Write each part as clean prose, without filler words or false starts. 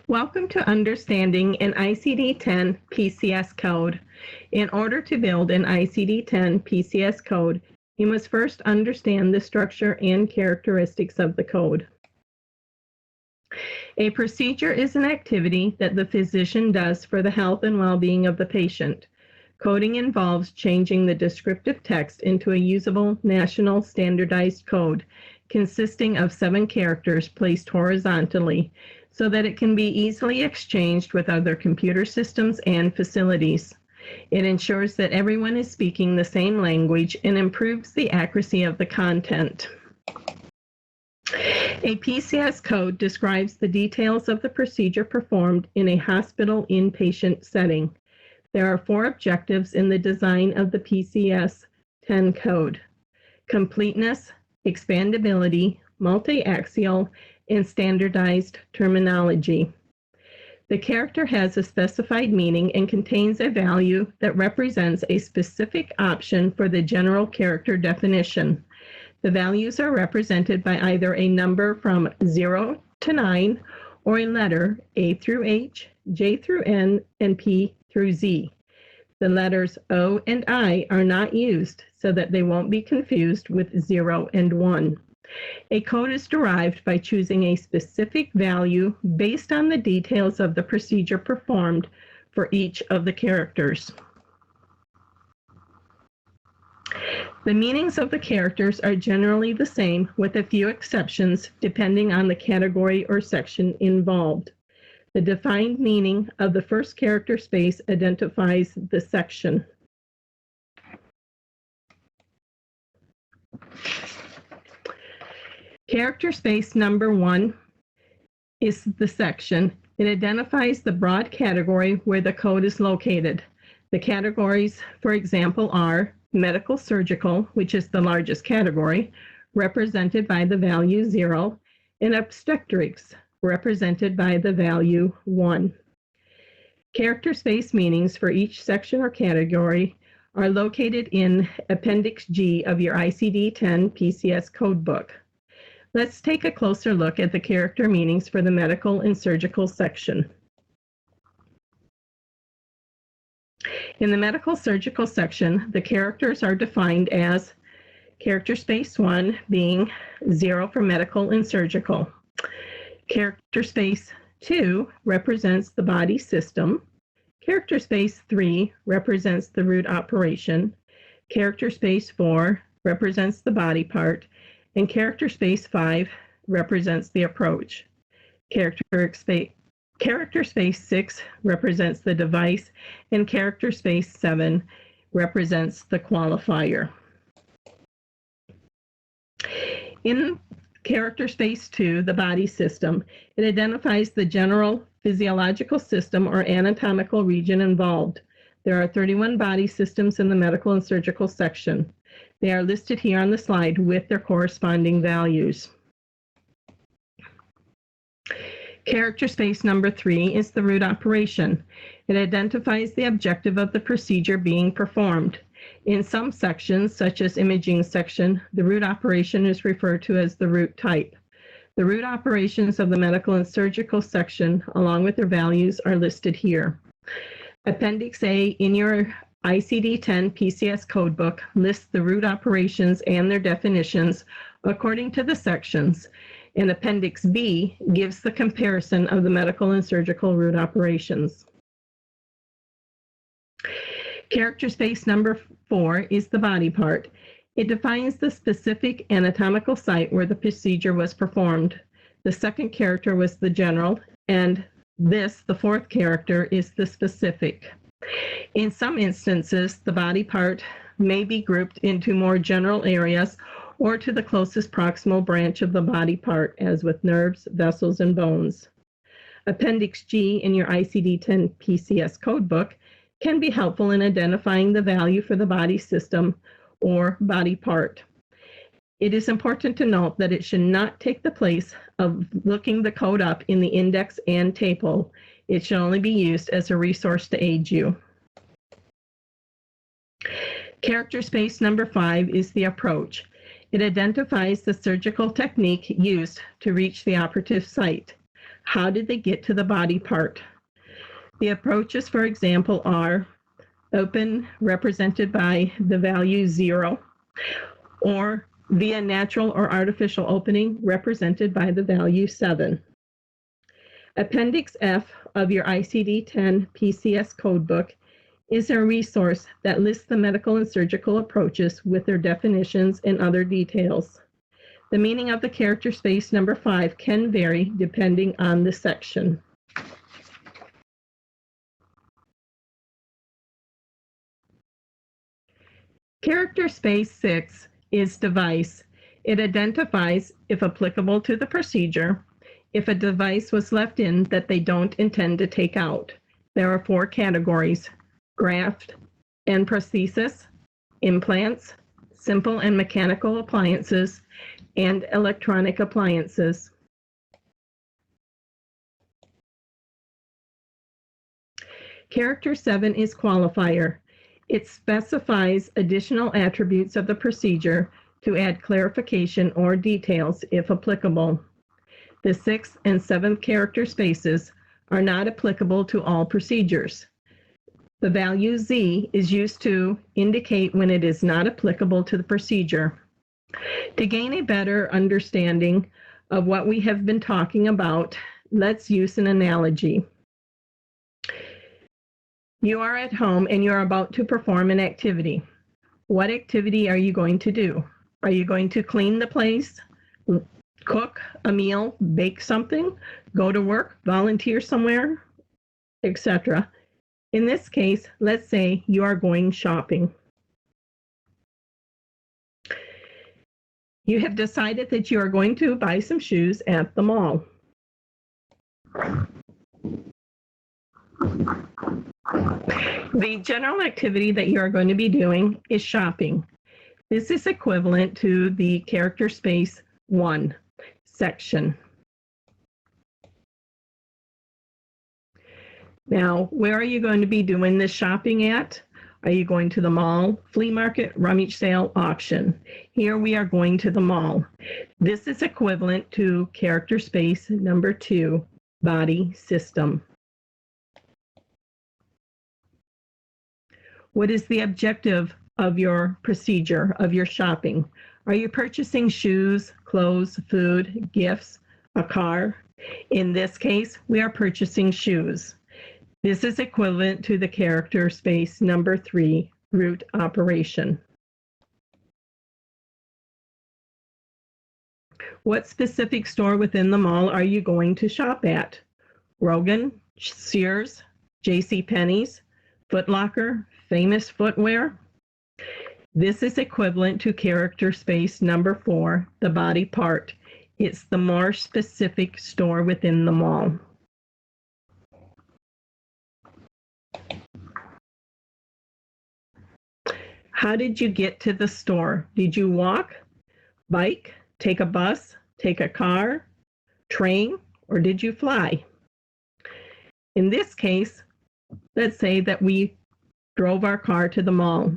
Welcome to Understanding an ICD-10 PCS Code. In order to build an ICD-10 PCS code, you must first understand the structure and characteristics of the code. A procedure is an activity that the physician does for the health and well-being of the patient. Coding involves changing the descriptive text into a usable national standardized code consisting of 7 characters placed horizontally so that it can be easily exchanged with other computer systems and facilities. It ensures that everyone is speaking the same language and improves the accuracy of the content. A PCS code describes the details of the procedure performed in a hospital inpatient setting. There are 4 objectives in the design of the PCS 10 code: completeness, expandability, multi-axial, and standardized terminology. The character has a specified meaning and contains a value that represents a specific option for the general character definition. The values are represented by either a number from 0 to 9 or a letter A through H, J through N, and P through Z. The letters O and I are not used so that they won't be confused with 0 and 1. A code is derived by choosing a specific value based on the details of the procedure performed for each of the characters. The meanings of the characters are generally the same, with a few exceptions depending on the category or section involved. The defined meaning of the first character space identifies the section. Character space number 1 is the section. It identifies the broad category where the code is located. The categories, for example, are medical surgical, which is the largest category, represented by the value 0, and obstetrics, represented by the value 1. Character space meanings for each section or category are located in Appendix G of your ICD-10 PCS codebook. Let's take a closer look at the character meanings for the medical and surgical section. In the medical surgical section, the characters are defined as character space 1 being 0 for medical and surgical. Character space 2 represents the body system. Character space 3 represents the root operation. Character space 4 represents the body part. And character space 5 represents the approach. Character space 6 represents the device, and character space 7 represents the qualifier. In character space 2, the body system, it identifies the general physiological system or anatomical region involved. There are 31 body systems in the medical and surgical section. They are listed here on the slide with their corresponding values. Character space number 3 is the root operation. It identifies the objective of the procedure being performed. In some sections, such as imaging section, the root operation is referred to as the root type. The root operations of the medical and surgical section, along with their values, are listed here. Appendix A in your ICD-10 PCS codebook lists the root operations and their definitions according to the sections, and Appendix B gives the comparison of the medical and surgical root operations. Character space number 4 is the body part. It defines the specific anatomical site where the procedure was performed. The second character was the general, and this, the fourth character, is the specific. In some instances, the body part may be grouped into more general areas or to the closest proximal branch of the body part, as with nerves, vessels, and bones. Appendix G in your ICD-10 PCS codebook can be helpful in identifying the value for the body system or body part. It is important to note that it should not take the place of looking the code up in the index and table. It should only be used as a resource to aid you. Character space number 5 is the approach. It identifies the surgical technique used to reach the operative site. How did they get to the body part? The approaches, for example, are open, represented by the value 0, or via natural or artificial opening, represented by the value 7. Appendix F of your ICD-10 PCS codebook is a resource that lists the medical and surgical approaches with their definitions and other details. The meaning of the character space number 5 can vary depending on the section. Character space 6 is device. It identifies, if applicable to the procedure, if a device was left in that they don't intend to take out. There are 4 categories: graft and prosthesis, implants, simple and mechanical appliances, and electronic appliances. Character 7 is qualifier. It specifies additional attributes of the procedure to add clarification or details if applicable. The 6th and 7th character spaces are not applicable to all procedures. The value Z is used to indicate when it is not applicable to the procedure. To gain a better understanding of what we have been talking about, let's use an analogy. You are at home and you're about to perform an activity. What activity are you going to do? Are you going to clean the place, cook a meal, bake something, go to work, volunteer somewhere, etc.? In this case, let's say you are going shopping. You have decided that you are going to buy some shoes at the mall. The general activity that you are going to be doing is shopping. This is equivalent to the character space 1 section. Now, where are you going to be doing this shopping at? Are you going to the mall, flea market, rummage sale, auction? Here we are going to the mall. This is equivalent to character space number 2, body system. What is the objective of your procedure, of your shopping? Are you purchasing shoes, clothes, food, gifts, a car? In this case, we are purchasing shoes. This is equivalent to the character space number 3, route operation. What specific store within the mall are you going to shop at? Rogan, Sears, JCPenney's, Foot Locker, Famous Footwear? This is equivalent to character space number 4, the body part. It's the more specific store within the mall. How did you get to the store? Did you walk, bike, take a bus, take a car, train, or did you fly? In this case, let's say that we drove our car to the mall.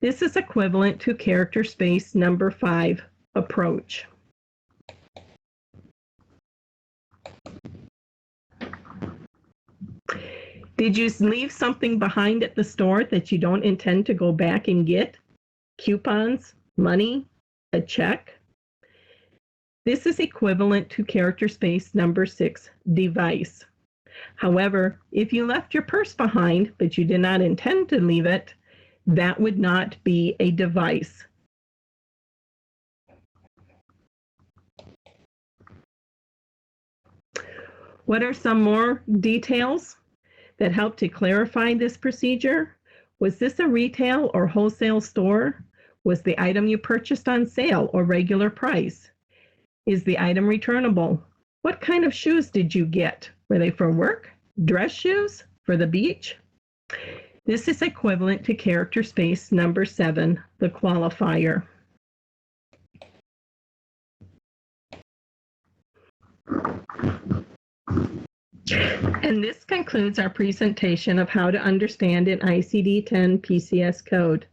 This is equivalent to character space number 5, approach. Did you leave something behind at the store that you don't intend to go back and get? Coupons, money, a check? This is equivalent to character space number 6, device. However, if you left your purse behind, but you did not intend to leave it, that would not be a device. What are some more details that help to clarify this procedure? Was this a retail or wholesale store? Was the item you purchased on sale or regular price? Is the item returnable? What kind of shoes did you get? Were they for work? Dress shoes? For the beach? This is equivalent to character space number 7, the qualifier. And this concludes our presentation of how to understand an ICD-10 PCS code.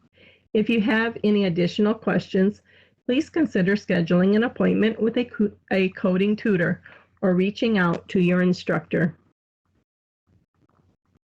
If you have any additional questions, please consider scheduling an appointment with a coding tutor or reaching out to your instructor.